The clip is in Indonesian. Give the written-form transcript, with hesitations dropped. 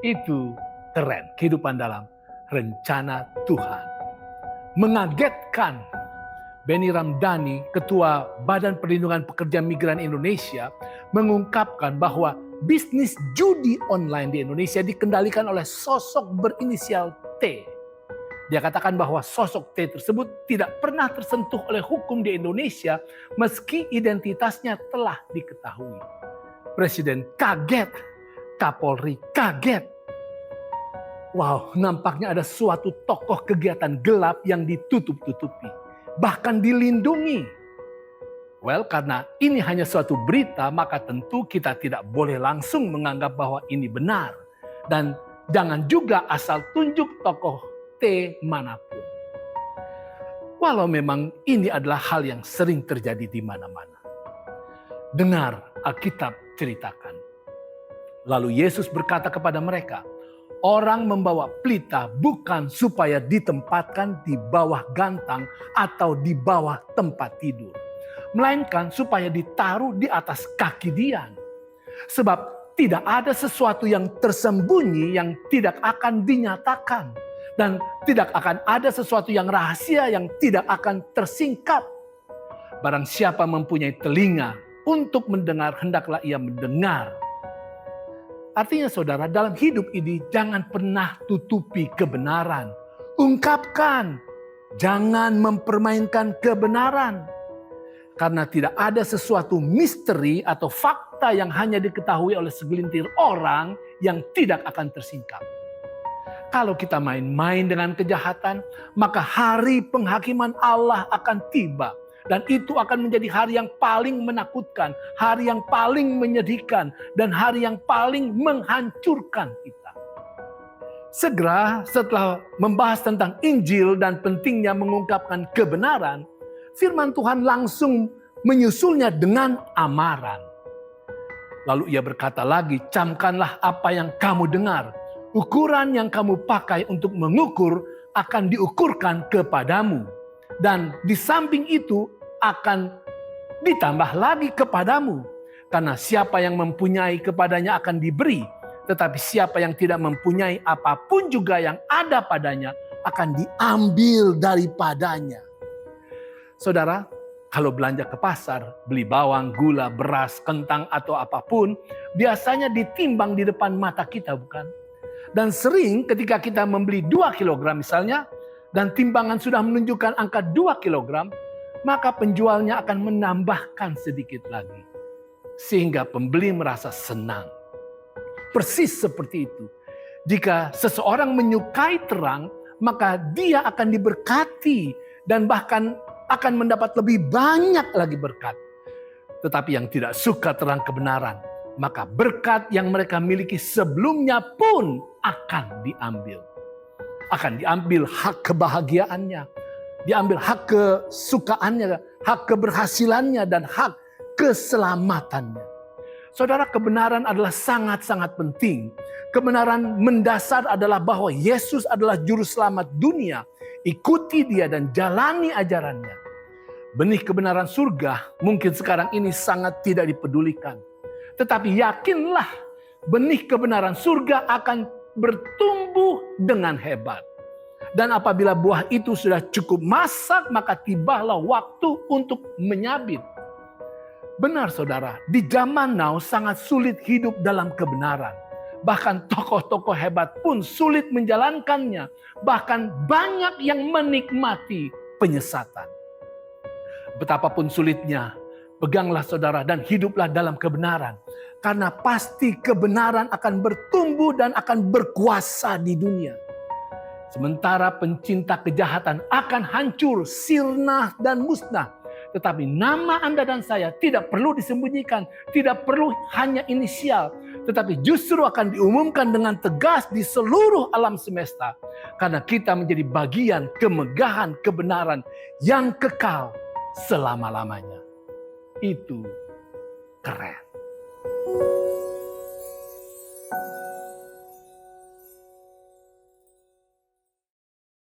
Itu keren, kehidupan dalam rencana Tuhan. Mengagetkan. Benny Ramdhani, Ketua Badan Perlindungan Pekerja Migran Indonesia, mengungkapkan bahwa bisnis judi online di Indonesia dikendalikan oleh sosok berinisial T. Dia katakan bahwa sosok T tersebut tidak pernah tersentuh oleh hukum di Indonesia meski identitasnya telah diketahui. Presiden kaget, Kapolri kaget. Wow, nampaknya ada suatu tokoh kegiatan gelap yang ditutup-tutupi, bahkan dilindungi. Well, karena ini hanya suatu berita, maka tentu kita tidak boleh langsung menganggap bahwa ini benar. Dan jangan juga asal tunjuk tokoh T manapun. Walau memang ini adalah hal yang sering terjadi di mana-mana. Dengar Alkitab ceritakan. Lalu Yesus berkata kepada mereka, orang membawa pelita bukan supaya ditempatkan di bawah gantang atau di bawah tempat tidur, melainkan supaya ditaruh di atas kaki Dian. Sebab tidak ada sesuatu yang tersembunyi yang tidak akan dinyatakan, dan tidak akan ada sesuatu yang rahasia yang tidak akan tersingkap. Barang siapa mempunyai telinga untuk mendengar, hendaklah ia mendengar. Artinya saudara, dalam hidup ini jangan pernah tutupi kebenaran. Ungkapkan, jangan mempermainkan kebenaran. Karena tidak ada sesuatu misteri atau fakta yang hanya diketahui oleh segelintir orang yang tidak akan tersingkap. Kalau kita main-main dengan kejahatan, maka hari penghakiman Allah akan tiba. Dan itu akan menjadi hari yang paling menakutkan, hari yang paling menyedihkan, dan hari yang paling menghancurkan kita. Segera setelah membahas tentang Injil dan pentingnya mengungkapkan kebenaran, firman Tuhan langsung menyusulnya dengan amaran. Lalu ia berkata lagi, camkanlah apa yang kamu dengar. Ukuran yang kamu pakai untuk mengukur akan diukurkan kepadamu. Dan di samping itu akan ditambah lagi kepadamu. Karena siapa yang mempunyai kepadanya akan diberi. Tetapi siapa yang tidak mempunyai apapun juga yang ada padanya akan diambil daripadanya. Saudara, kalau belanja ke pasar, beli bawang, gula, beras, kentang atau apapun, biasanya ditimbang di depan mata kita, bukan? Dan sering ketika kita membeli 2 kilogram misalnya, dan timbangan sudah menunjukkan angka 2 kilogram, maka penjualnya akan menambahkan sedikit lagi. Sehingga pembeli merasa senang. Persis seperti itu. Jika seseorang menyukai terang, maka dia akan diberkati dan bahkan akan mendapat lebih banyak lagi berkat. Tetapi yang tidak suka terang kebenaran, maka berkat yang mereka miliki sebelumnya pun akan diambil. Akan diambil hak kebahagiaannya, diambil hak kesukaannya, hak keberhasilannya, dan hak keselamatannya. Saudara, kebenaran adalah sangat-sangat penting. Kebenaran mendasar adalah bahwa Yesus adalah juru selamat dunia. Ikuti dia dan jalani ajarannya. Benih kebenaran surga mungkin sekarang ini sangat tidak dipedulikan. Tetapi yakinlah, benih kebenaran surga akan bertumbuh dengan hebat. Dan apabila buah itu sudah cukup masak, maka tibalah waktu untuk menyabit. Benar saudara, di zaman now sangat sulit hidup dalam kebenaran. Bahkan tokoh-tokoh hebat pun sulit menjalankannya. Bahkan banyak yang menikmati penyesatan. Betapapun sulitnya, peganglah saudara dan hiduplah dalam kebenaran. Karena pasti kebenaran akan bertumbuh dan akan berkuasa di dunia. Sementara pencinta kejahatan akan hancur, sirna, dan musnah. Tetapi nama Anda dan saya tidak perlu disembunyikan. Tidak perlu hanya inisial. Tetapi justru akan diumumkan dengan tegas di seluruh alam semesta. Karena kita menjadi bagian kemegahan kebenaran yang kekal selama-lamanya. Itu keren.